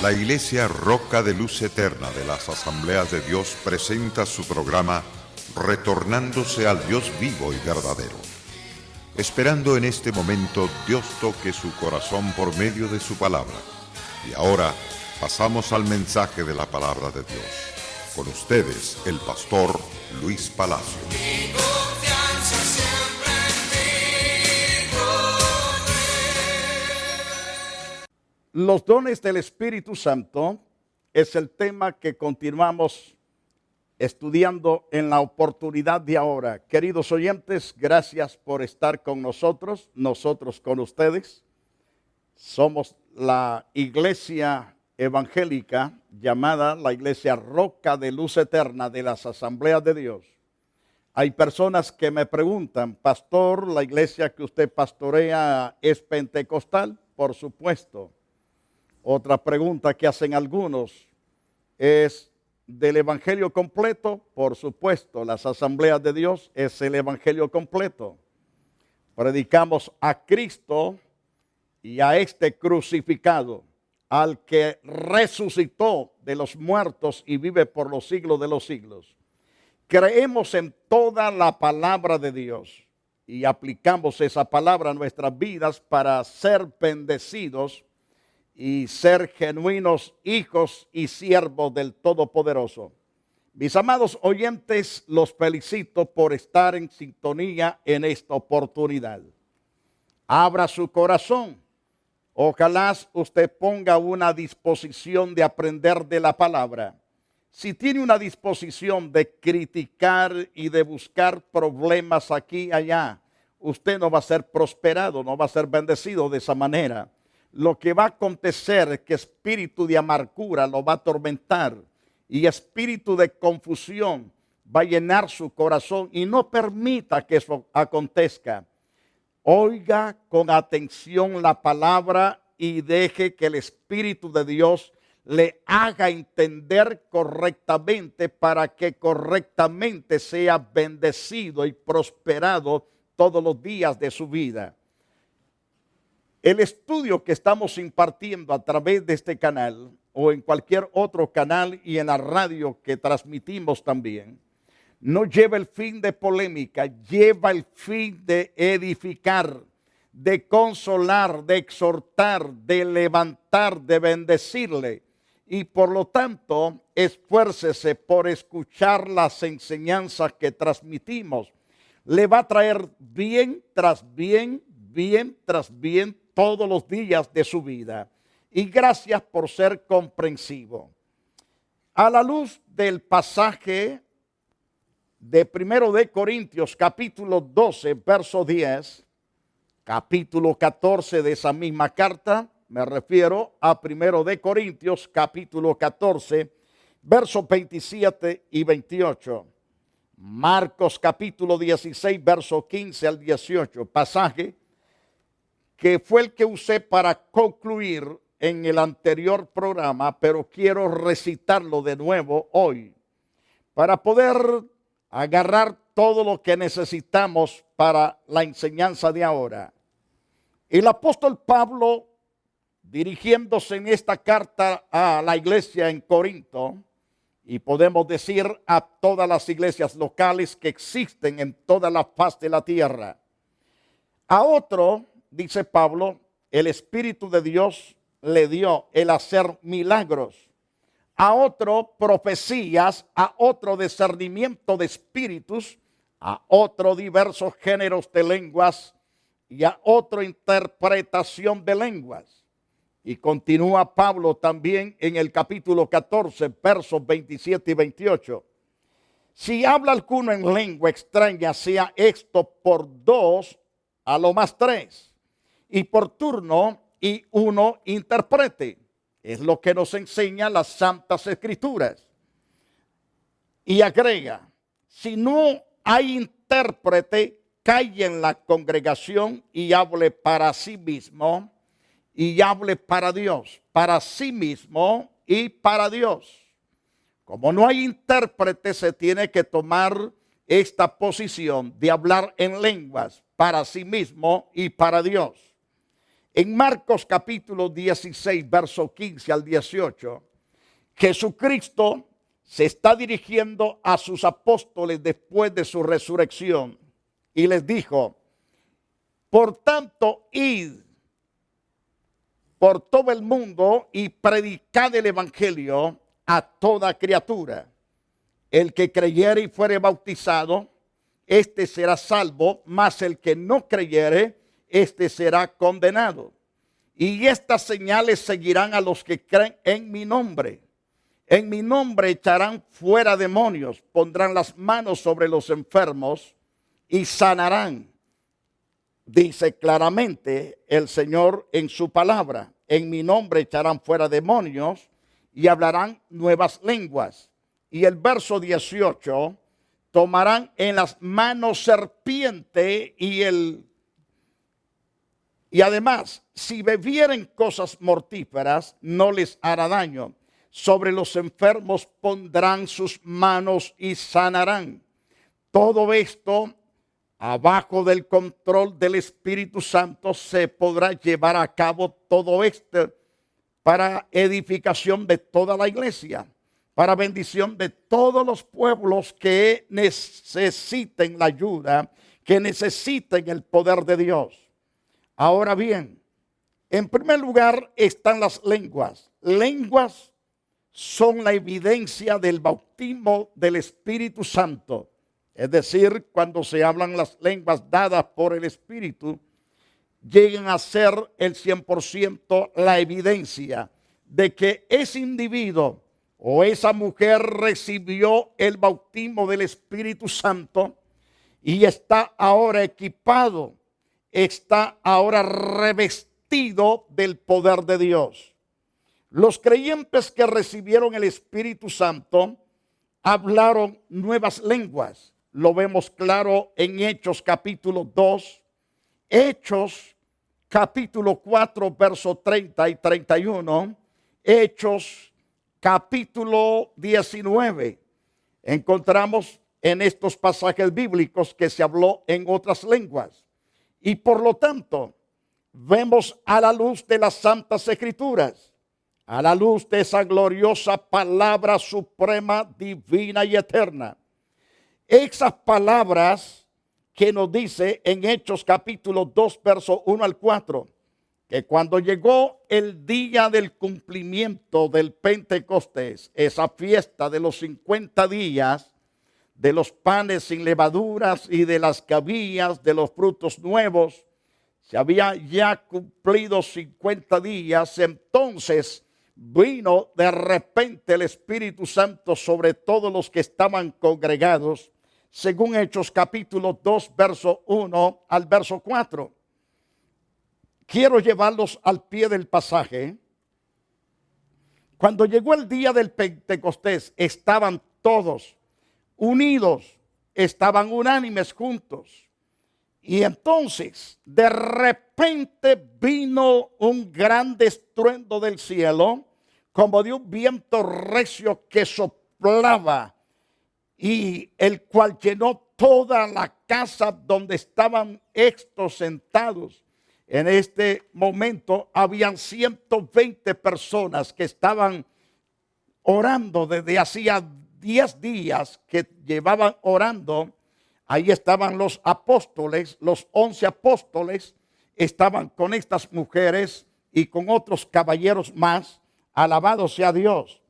La Iglesia Roca de Luz Eterna de las Asambleas de Dios presenta su programa Retornándose al Dios vivo y verdadero. Esperando en este momento Dios toque su corazón por medio de su palabra. Y ahora pasamos al mensaje de la palabra de Dios. Con ustedes, el pastor Luis Palacio. Los dones del Espíritu Santo es el tema que continuamos estudiando en la oportunidad de ahora. Queridos oyentes, gracias por estar con nosotros con ustedes. Somos la iglesia evangélica llamada la Iglesia Roca de Luz Eterna de las Asambleas de Dios. Hay personas que me preguntan, pastor, ¿la iglesia que usted pastorea es pentecostal? Por supuesto. Otra pregunta que hacen algunos es del evangelio completo. Por supuesto, las Asambleas de Dios es el evangelio completo. Predicamos a Cristo y a este crucificado, al que resucitó de los muertos y vive por los siglos de los siglos. Creemos en toda la palabra de Dios y aplicamos esa palabra a nuestras vidas para ser bendecidos y ser genuinos hijos y siervos del Todopoderoso. Mis amados oyentes, los felicito por estar en sintonía en esta oportunidad. Abra su corazón. Ojalá usted ponga una disposición de aprender de la palabra. Si tiene una disposición de criticar y de buscar problemas aquí y allá, usted no va a ser prosperado, no va a ser bendecido de esa manera. Lo que va a acontecer es que espíritu de amargura lo va a atormentar y espíritu de confusión va a llenar su corazón y no permita que eso acontezca. Oiga con atención la palabra y deje que el Espíritu de Dios le haga entender correctamente para que correctamente sea bendecido y prosperado todos los días de su vida. El estudio que estamos impartiendo a través de este canal o en cualquier otro canal y en la radio que transmitimos también, no lleva el fin de polémica, lleva el fin de edificar, de consolar, de exhortar, de levantar, de bendecirle. Y por lo tanto, esfuércese por escuchar las enseñanzas que transmitimos. Le va a traer bien tras bien, bien tras bien, todos los días de su vida. Y gracias por ser comprensivo. A la luz del pasaje de 1 de Corintios capítulo 12, verso 10, capítulo 14 de esa misma carta, me refiero a 1 de Corintios capítulo 14, versos 27 y 28. Marcos capítulo 16, verso 15 al 18, pasaje que fue el que usé para concluir en el anterior programa, pero quiero recitarlo de nuevo hoy para poder agarrar todo lo que necesitamos para la enseñanza de ahora. El apóstol Pablo, dirigiéndose en esta carta a la iglesia en Corinto, y podemos decir a todas las iglesias locales que existen en toda la faz de la tierra, a otro, dice Pablo, el Espíritu de Dios le dio el hacer milagros, a otro profecías, a otro discernimiento de espíritus, a otro diversos géneros de lenguas y a otro interpretación de lenguas. Y continúa Pablo también en el capítulo 14, versos 27 y 28. Si habla alguno en lengua extraña, sea esto por dos, a lo más tres, y por turno, y uno interprete. Es lo que nos enseña las Santas Escrituras. Y agrega, si no hay intérprete, calle en la congregación y hable para sí mismo y hable para Dios, para sí mismo y para Dios. Como no hay intérprete, se tiene que tomar esta posición de hablar en lenguas para sí mismo y para Dios. En Marcos capítulo 16, verso 15 al 18, Jesucristo se está dirigiendo a sus apóstoles después de su resurrección y les dijo: por tanto, id por todo el mundo y predicad el evangelio a toda criatura. El que creyere y fuere bautizado, este será salvo, mas el que no creyere, este será condenado. Y estas señales seguirán a los que creen en mi nombre. En mi nombre echarán fuera demonios, pondrán las manos sobre los enfermos y sanarán. Dice claramente el Señor en su palabra: en mi nombre echarán fuera demonios y hablarán nuevas lenguas. Y el verso 18, tomarán en las manos serpiente y además, si bebieren cosas mortíferas, no les hará daño. Sobre los enfermos pondrán sus manos y sanarán. Todo esto, abajo del control del Espíritu Santo, se podrá llevar a cabo todo esto para edificación de toda la iglesia, para bendición de todos los pueblos que necesiten la ayuda, que necesiten el poder de Dios. Ahora bien, en primer lugar están las lenguas. Lenguas son la evidencia del bautismo del Espíritu Santo. Es decir, cuando se hablan las lenguas dadas por el Espíritu, llegan a ser el 100% la evidencia de que ese individuo o esa mujer recibió el bautismo del Espíritu Santo y está ahora equipado, está ahora revestido del poder de Dios. Los creyentes que recibieron el Espíritu Santo hablaron nuevas lenguas. Lo vemos claro en Hechos capítulo 2, Hechos capítulo 4, verso 30 y 31, Hechos capítulo 19. Encontramos en estos pasajes bíblicos que se habló en otras lenguas. Y por lo tanto, vemos a la luz de las Santas Escrituras, a la luz de esa gloriosa palabra suprema, divina y eterna. Esas palabras que nos dice en Hechos capítulo 2, verso 1 al 4, que cuando llegó el día del cumplimiento del Pentecostés, esa fiesta de los 50 días, de los panes sin levaduras y de las cabillas, de los frutos nuevos, se había ya cumplido 50 días, entonces vino de repente el Espíritu Santo sobre todos los que estaban congregados, según Hechos capítulo 2, verso 1 al verso 4. Quiero llevarlos al pie del pasaje. Cuando llegó el día del Pentecostés, estaban todos unidos, estaban unánimes juntos. Y entonces, de repente vino un gran estruendo del cielo, como de un viento recio que soplaba, y el cual llenó toda la casa donde estaban estos sentados. En este momento habían 120 personas que estaban orando desde hacía 10 días que llevaban orando. Ahí estaban los apóstoles, los 11 apóstoles, estaban con estas mujeres y con otros caballeros más. Alabado sea Dios.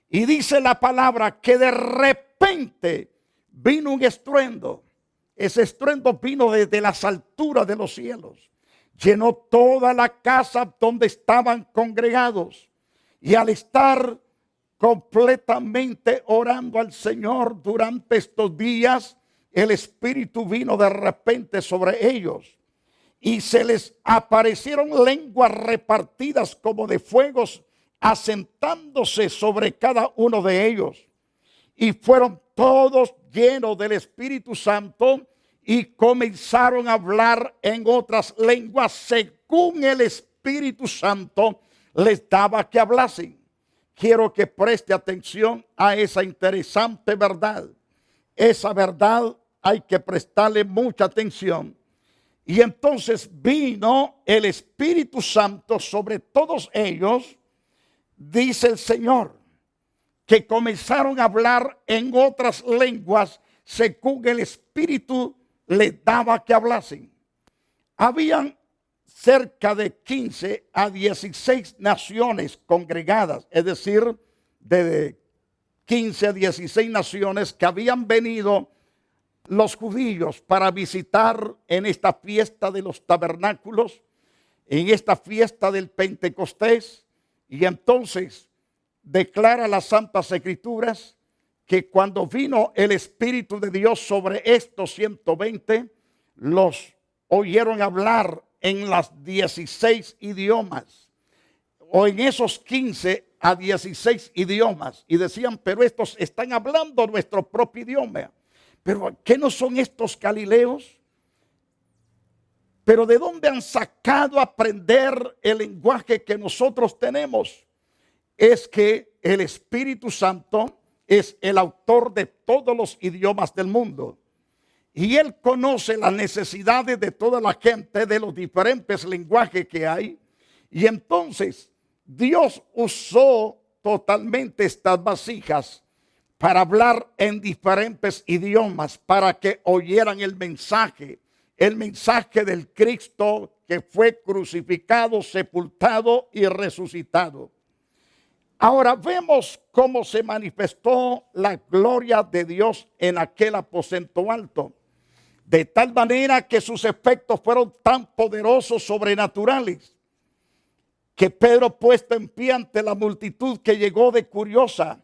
Y dice la palabra que de repente vino un estruendo. Ese estruendo vino desde las alturas de los cielos. Llenó toda la casa donde estaban congregados. Y al estar completamente orando al Señor durante estos días, el Espíritu vino de repente sobre ellos. Y se les aparecieron lenguas repartidas como de fuegos, asentándose sobre cada uno de ellos. Y fueron todos llenos del Espíritu Santo y comenzaron a hablar en otras lenguas según el Espíritu Santo les daba que hablasen. Quiero que preste atención a esa interesante verdad. Esa verdad hay que prestarle mucha atención. Y entonces vino el Espíritu Santo sobre todos ellos, dice el Señor, que comenzaron a hablar en otras lenguas según el Espíritu les daba que hablasen. Habían cerca de 15 a 16 naciones congregadas, es decir, de 15 a 16 naciones que habían venido los judíos para visitar en esta fiesta de los tabernáculos, en esta fiesta del Pentecostés. Y entonces declara las Santas Escrituras que cuando vino el Espíritu de Dios sobre estos 120, los oyeron hablar en las 16 idiomas, o en esos 15 a 16 idiomas, y decían, pero estos están hablando nuestro propio idioma. Pero ¿qué no son estos galileos? Pero ¿de dónde han sacado a aprender el lenguaje que nosotros tenemos? Es que el Espíritu Santo es el autor de todos los idiomas del mundo. Y Él conoce las necesidades de toda la gente, de los diferentes lenguajes que hay. Y entonces Dios usó totalmente estas vasijas para hablar en diferentes idiomas, para que oyeran el mensaje del Cristo que fue crucificado, sepultado y resucitado. Ahora vemos cómo se manifestó la gloria de Dios en aquel aposento alto, de tal manera que sus efectos fueron tan poderosos, sobrenaturales, que Pedro, puesto en pie ante la multitud que llegó de curiosa,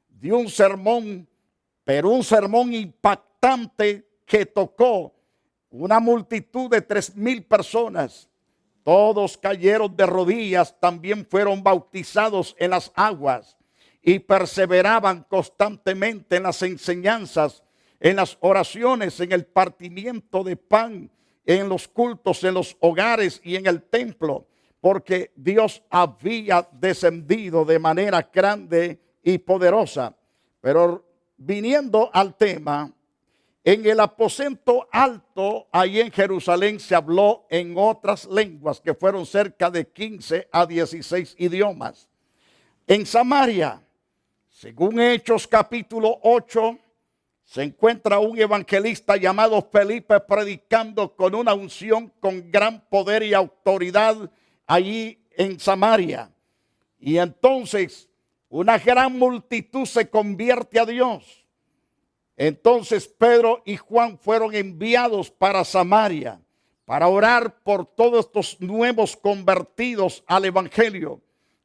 dio un sermón, pero un sermón impactante que tocó una multitud de 3,000 personas. Todos cayeron de rodillas, también fueron bautizados en las aguas y perseveraban constantemente en las enseñanzas, en las oraciones, en el partimiento de pan, en los cultos, en los hogares y en el templo, porque Dios había descendido de manera grande y poderosa. Pero viniendo al tema, en el aposento alto, ahí en Jerusalén, se habló en otras lenguas, que fueron cerca de 15 a 16 idiomas. En Samaria, según Hechos capítulo 8, se encuentra un evangelista llamado Felipe predicando con una unción, con gran poder y autoridad allí en Samaria. Y entonces una gran multitud se convierte a Dios. Entonces Pedro y Juan fueron enviados para Samaria para orar por todos estos nuevos convertidos al evangelio,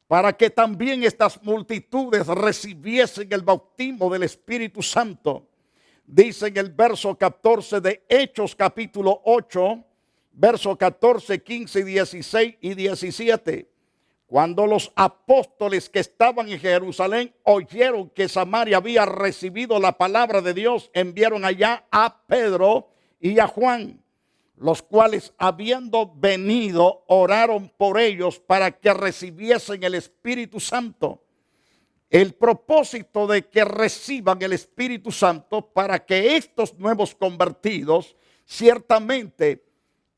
para que también estas multitudes recibiesen el bautismo del Espíritu Santo. Dice en el verso 14 de Hechos capítulo 8, verso 14, 15, 16 y 17. Cuando los apóstoles que estaban en Jerusalén oyeron que Samaria había recibido la palabra de Dios, enviaron allá a Pedro y a Juan, los cuales, habiendo venido, oraron por ellos para que recibiesen el Espíritu Santo. El propósito de que reciban el Espíritu Santo para que estos nuevos convertidos ciertamente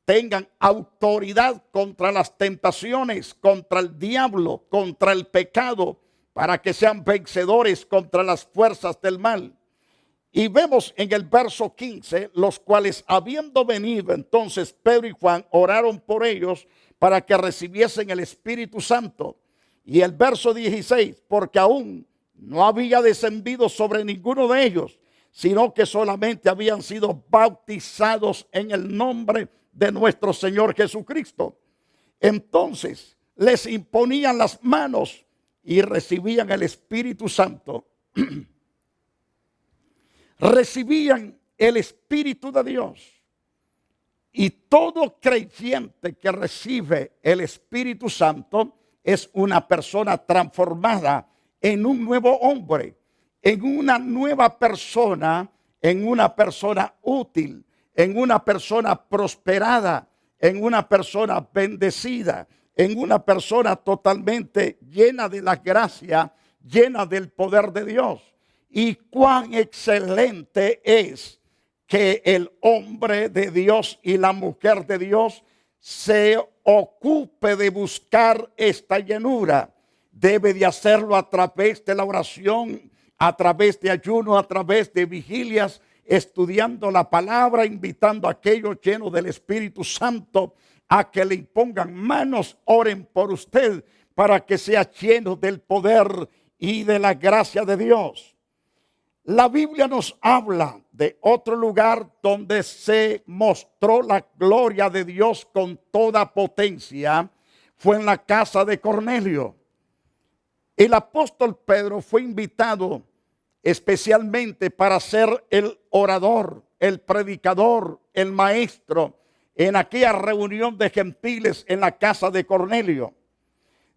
tengan autoridad contra las tentaciones, contra el diablo, contra el pecado, para que sean vencedores contra las fuerzas del mal. Y vemos en el verso 15, los cuales habiendo venido entonces Pedro y Juan oraron por ellos para que recibiesen el Espíritu Santo. Y el verso 16, porque aún no había descendido sobre ninguno de ellos, sino que solamente habían sido bautizados en el nombre de nuestro Señor Jesucristo. Entonces les imponían las manos y recibían el Espíritu Santo. Recibían el Espíritu de Dios. Y todo creyente que recibe el Espíritu Santo es una persona transformada en un nuevo hombre, en una nueva persona, en una persona útil, en una persona prosperada, en una persona bendecida, en una persona totalmente llena de la gracia, llena del poder de Dios. Y cuán excelente es que el hombre de Dios y la mujer de Dios se ocupe de buscar esta llenura. Debe de hacerlo a través de la oración, a través de ayuno, a través de vigilias, estudiando la palabra, invitando a aquellos llenos del Espíritu Santo a que le impongan manos, oren por usted para que sea lleno del poder y de la gracia de Dios. La Biblia nos habla de otro lugar donde se mostró la gloria de Dios con toda potencia. Fue en la casa de Cornelio. El apóstol Pedro fue invitado especialmente para ser el orador, el predicador, el maestro en aquella reunión de gentiles en la casa de Cornelio.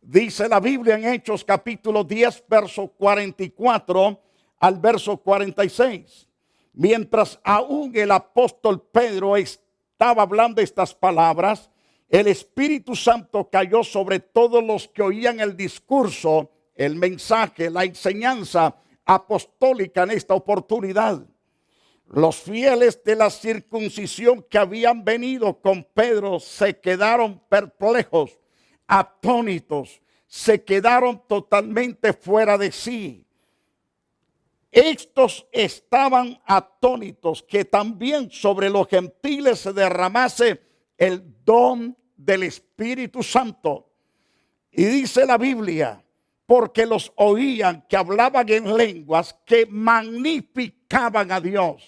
Dice la Biblia en Hechos capítulo 10, verso 44 al verso 46. Mientras aún el apóstol Pedro estaba hablando estas palabras, el Espíritu Santo cayó sobre todos los que oían el discurso, el mensaje, la enseñanza apostólica en esta oportunidad. Los fieles de la circuncisión que habían venido con Pedro se quedaron perplejos, atónitos, se quedaron totalmente fuera de sí. Estos estaban atónitos que también sobre los gentiles se derramase el don del Espíritu Santo. Y dice la Biblia, porque los oían que hablaban en lenguas que magnificaban a Dios.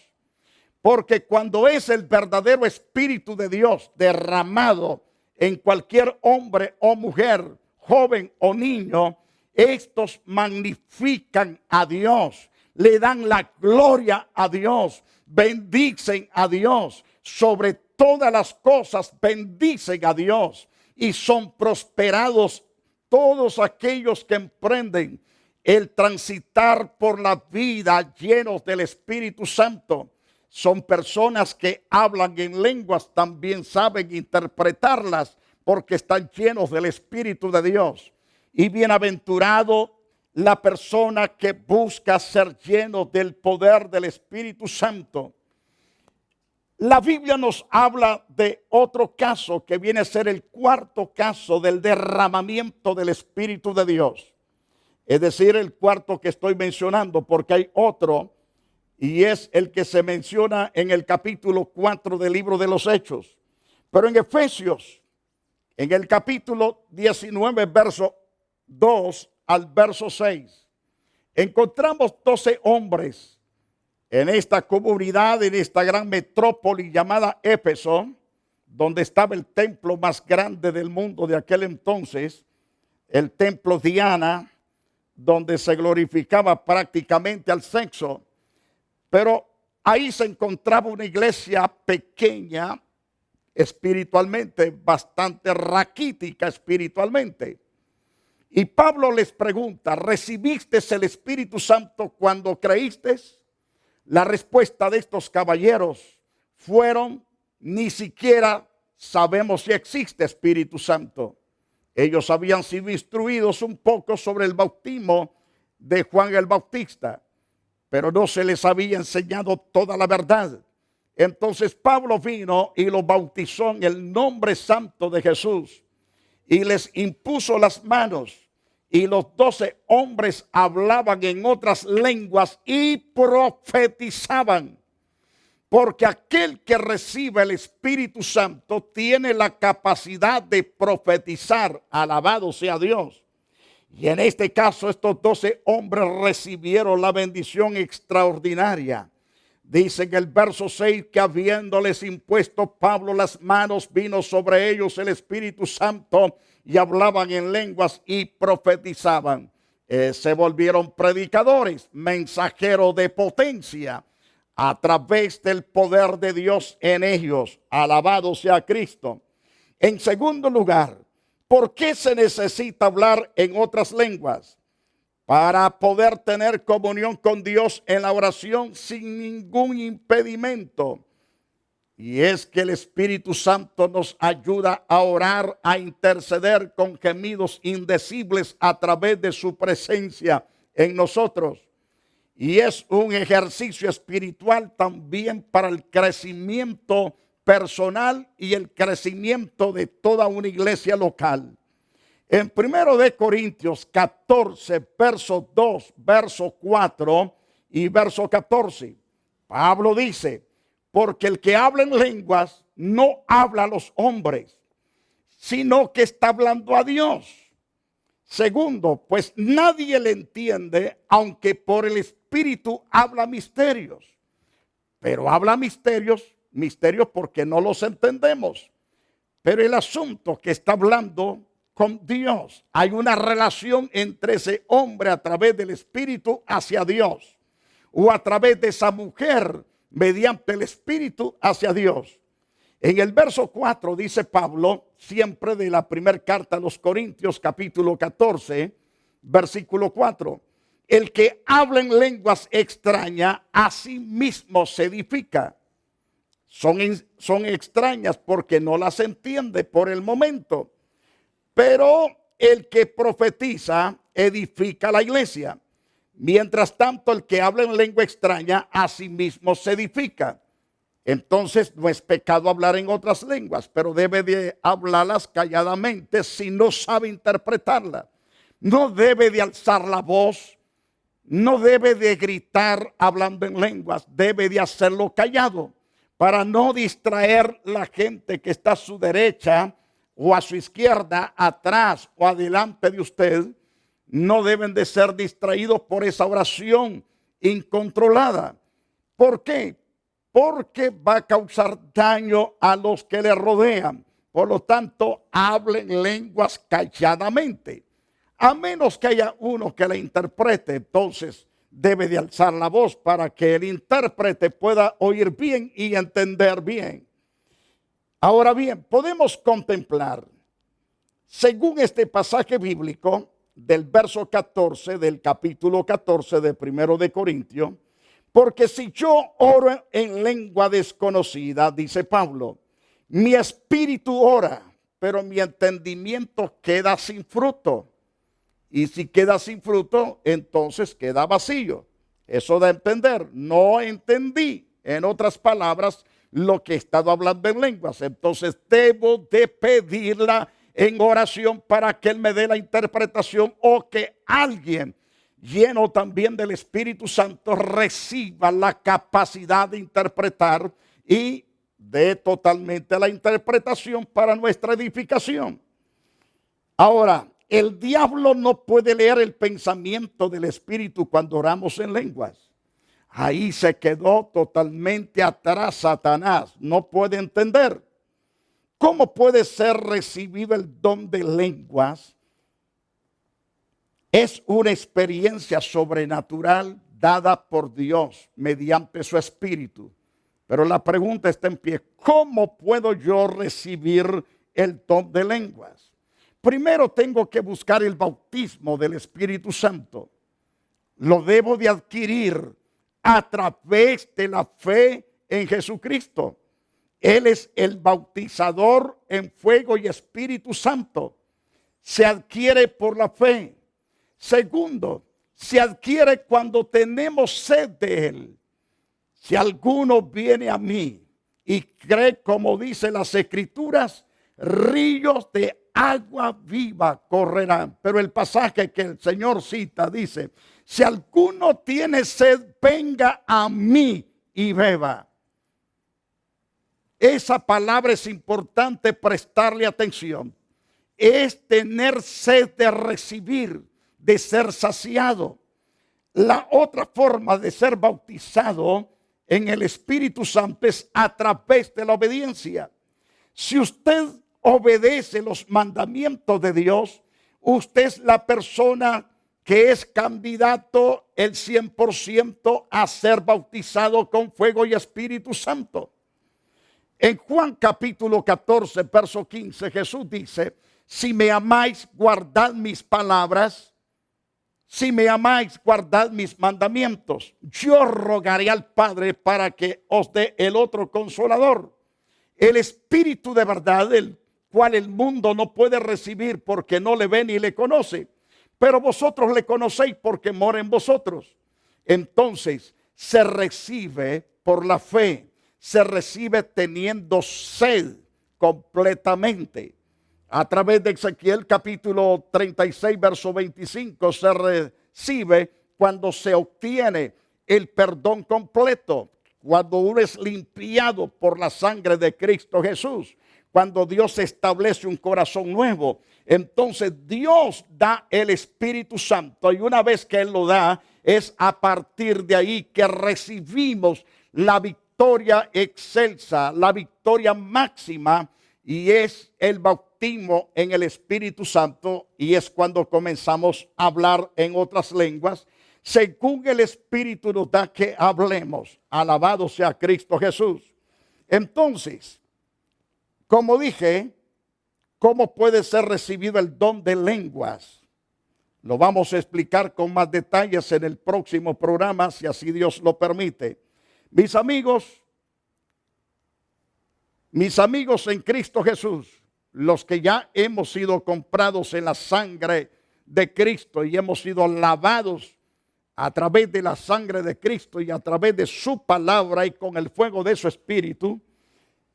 Porque cuando es el verdadero Espíritu de Dios derramado en cualquier hombre o mujer, joven o niño, estos magnifican a Dios, le dan la gloria a Dios, bendicen a Dios, sobre todas las cosas bendicen a Dios y son prosperados todos aquellos que emprenden el transitar por la vida llenos del Espíritu Santo. Son personas que hablan en lenguas, también saben interpretarlas porque están llenos del Espíritu de Dios. Y bienaventurado la persona que busca ser lleno del poder del Espíritu Santo. La Biblia nos habla de otro caso que viene a ser el cuarto caso del derramamiento del Espíritu de Dios. Es decir, el cuarto que estoy mencionando, porque hay otro y es el que se menciona en el capítulo 4 del libro de los Hechos. Pero en Efesios, en el capítulo 19, verso 2 al verso 6, encontramos 12 hombres en esta comunidad, en esta gran metrópoli llamada Éfeso, donde estaba el templo más grande del mundo de aquel entonces, el templo Diana, donde se glorificaba prácticamente al sexo. Pero ahí se encontraba una iglesia pequeña, espiritualmente, bastante raquítica espiritualmente. Y Pablo les pregunta, ¿recibiste el Espíritu Santo cuando creíste? La respuesta de estos caballeros fueron, ni siquiera sabemos si existe Espíritu Santo. Ellos habían sido instruidos un poco sobre el bautismo de Juan el Bautista, pero no se les había enseñado toda la verdad. Entonces Pablo vino y los bautizó en el nombre santo de Jesús y les impuso las manos. Y los 12 hombres hablaban en otras lenguas y profetizaban. Porque aquel que recibe el Espíritu Santo tiene la capacidad de profetizar. Alabado sea Dios. Y en este caso estos 12 hombres recibieron la bendición extraordinaria. Dice en el verso 6 que habiéndoles impuesto Pablo las manos, vino sobre ellos el Espíritu Santo y hablaban en lenguas y profetizaban. Se volvieron predicadores, mensajeros de potencia a través del poder de Dios en ellos. Alabado sea Cristo. En segundo lugar, ¿por qué se necesita hablar en otras lenguas? Para poder tener comunión con Dios en la oración sin ningún impedimento. Y es que el Espíritu Santo nos ayuda a orar, a interceder con gemidos indecibles a través de su presencia en nosotros. y es un ejercicio espiritual también para el crecimiento personal y el crecimiento de toda una iglesia local. En 1 de Corintios 14, verso 2, verso 4 y verso 14, Pablo dice, porque el que habla en lenguas no habla a los hombres, sino que está hablando a Dios. Segundo, pues nadie le entiende, aunque por el Espíritu habla misterios. Pero habla misterios porque no los entendemos. Pero el asunto que está hablando con Dios, hay una relación entre ese hombre a través del Espíritu hacia Dios, o a través de esa mujer mediante el Espíritu hacia Dios. En el verso 4 dice Pablo, siempre de la primera carta a los Corintios, capítulo 14, versículo 4. El que habla en lenguas extrañas, a sí mismo se edifica. Son extrañas porque no las entiende por el momento. Pero el que profetiza edifica la iglesia. Mientras tanto, el que habla en lengua extraña, a sí mismo se edifica. Entonces no es pecado hablar en otras lenguas, pero debe de hablarlas calladamente si no sabe interpretarla. No debe de alzar la voz, no debe de gritar hablando en lenguas, debe de hacerlo callado para no distraer la gente que está a su derecha o a su izquierda, atrás o adelante de usted. No deben de ser distraídos por esa oración incontrolada. ¿Por qué? Porque va a causar daño a los que le rodean. Por lo tanto, hablen lenguas calladamente. A menos que haya uno que la interprete, entonces debe de alzar la voz para que el intérprete pueda oír bien y entender bien. Ahora bien, podemos contemplar, según este pasaje bíblico del verso 14 del capítulo 14 de 1 de Corintios, porque si yo oro en lengua desconocida, dice Pablo, mi espíritu ora, pero mi entendimiento queda sin fruto. Y si queda sin fruto, entonces queda vacío. Eso da a entender, no entendí, en otras palabras, lo que he estado hablando en lenguas. Entonces debo de pedirla en oración para que Él me dé la interpretación o que alguien lleno también del Espíritu Santo reciba la capacidad de interpretar y dé totalmente la interpretación para nuestra edificación. Ahora, el diablo no puede leer el pensamiento del Espíritu cuando oramos en lenguas. Ahí se quedó totalmente atrás Satanás. No puede entender. ¿Cómo puede ser recibido el don de lenguas? Es una experiencia sobrenatural dada por Dios mediante su Espíritu. Pero la pregunta está en pie. ¿Cómo puedo yo recibir el don de lenguas? Primero tengo que buscar el bautismo del Espíritu Santo. Lo debo de adquirir a través de la fe en Jesucristo. Él es el bautizador en fuego y Espíritu Santo. Se adquiere por la fe. Segundo, se adquiere cuando tenemos sed de Él. Si alguno viene a mí y cree, como dice las Escrituras, ríos de agua viva correrán. Pero el pasaje que el Señor cita dice, si alguno tiene sed, venga a mí y beba. Esa palabra es importante prestarle atención. Es tener sed de recibir, de ser saciado. La otra forma de ser bautizado en el Espíritu Santo es a través de la obediencia. Si usted obedece los mandamientos de Dios, usted es la persona que es candidato el 100% a ser bautizado con fuego y Espíritu Santo. En Juan capítulo 14, verso 15, Jesús dice, si me amáis, guardad mis palabras. Si me amáis, guardad mis mandamientos. Yo rogaré al Padre para que os dé el otro consolador, el Espíritu de verdad, el cual el mundo no puede recibir porque no le ve ni le conoce. Pero vosotros le conocéis porque mora en vosotros entonces se recibe por la fe, se recibe teniendo sed completamente. A través de Ezequiel capítulo 36, verso 25, se recibe cuando se obtiene el perdón completo, cuando uno es limpiado por la sangre de Cristo Jesús, cuando Dios establece un corazón nuevo. Entonces Dios da el Espíritu Santo, y una vez que Él lo da, es a partir de ahí que recibimos la victoria excelsa, la victoria máxima, y es el bautismo en el Espíritu Santo, y es cuando comenzamos a hablar en otras lenguas, según el Espíritu nos da que hablemos. Alabado sea Cristo Jesús. Entonces, como dije, ¿cómo puede ser recibido el don de lenguas? Lo vamos a explicar con más detalles en el próximo programa, si así Dios lo permite. Mis amigos en Cristo Jesús, los que ya hemos sido comprados en la sangre de Cristo y hemos sido lavados a través de la sangre de Cristo y a través de su palabra y con el fuego de su Espíritu,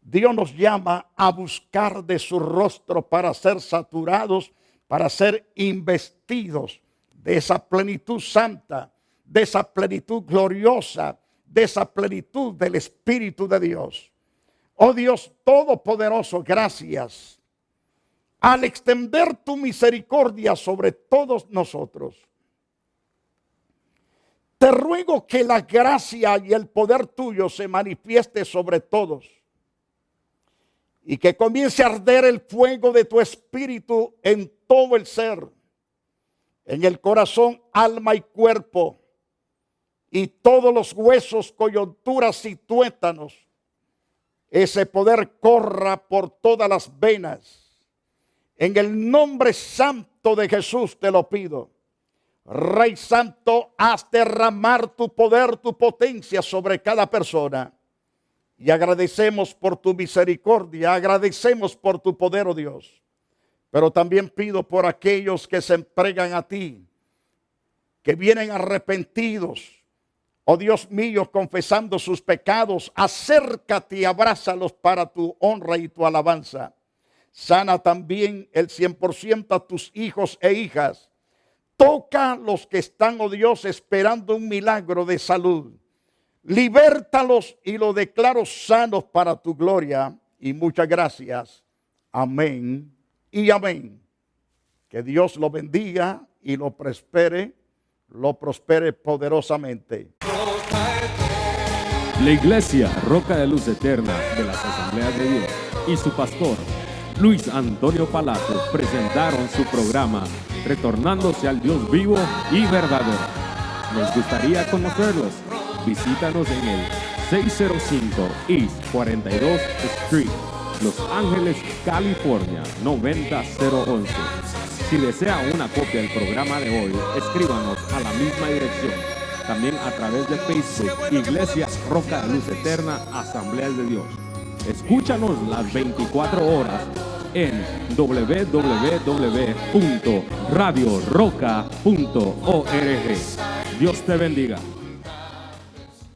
Dios nos llama a buscar de su rostro para ser saturados, para ser investidos de esa plenitud santa, de esa plenitud gloriosa, de esa plenitud del Espíritu de Dios. Oh Dios Todopoderoso, gracias. Al extender tu misericordia sobre todos nosotros, te ruego que la gracia y el poder tuyo se manifieste sobre todos y que comience a arder el fuego de tu Espíritu en todo el ser, en el corazón, alma y cuerpo, y todos los huesos, coyunturas y tuétanos. Ese poder corra por todas las venas. En el nombre santo de Jesús te lo pido. Rey Santo, haz derramar tu poder, tu potencia sobre cada persona. Y agradecemos por tu misericordia, agradecemos por tu poder, oh Dios. Pero también pido por aquellos que se entregan a ti, que vienen arrepentidos, oh Dios mío, confesando sus pecados. Acércate y abrázalos para tu honra y tu alabanza. Sana también el 100% a tus hijos e hijas. Toca a los que están, oh Dios, esperando un milagro de salud. Libértalos y los declaro sanos para tu gloria. Y muchas gracias. Amén y amén. Que Dios lo bendiga y lo prospere poderosamente. La Iglesia Roca de Luz Eterna de las Asambleas de Dios y su pastor Luis Antonio Palacios presentaron su programa Retornándose al Dios vivo y verdadero. Nos gustaría conocerlos. Visítanos en el 605 East 42 Street, Los Ángeles, California 90011. Si desea una copia del programa de hoy, escríbanos a la misma dirección. También a través de Facebook, Iglesia Roca de Luz Eterna, Asambleas de Dios. Escúchanos las 24 horas en www.radioroca.org. Dios te bendiga.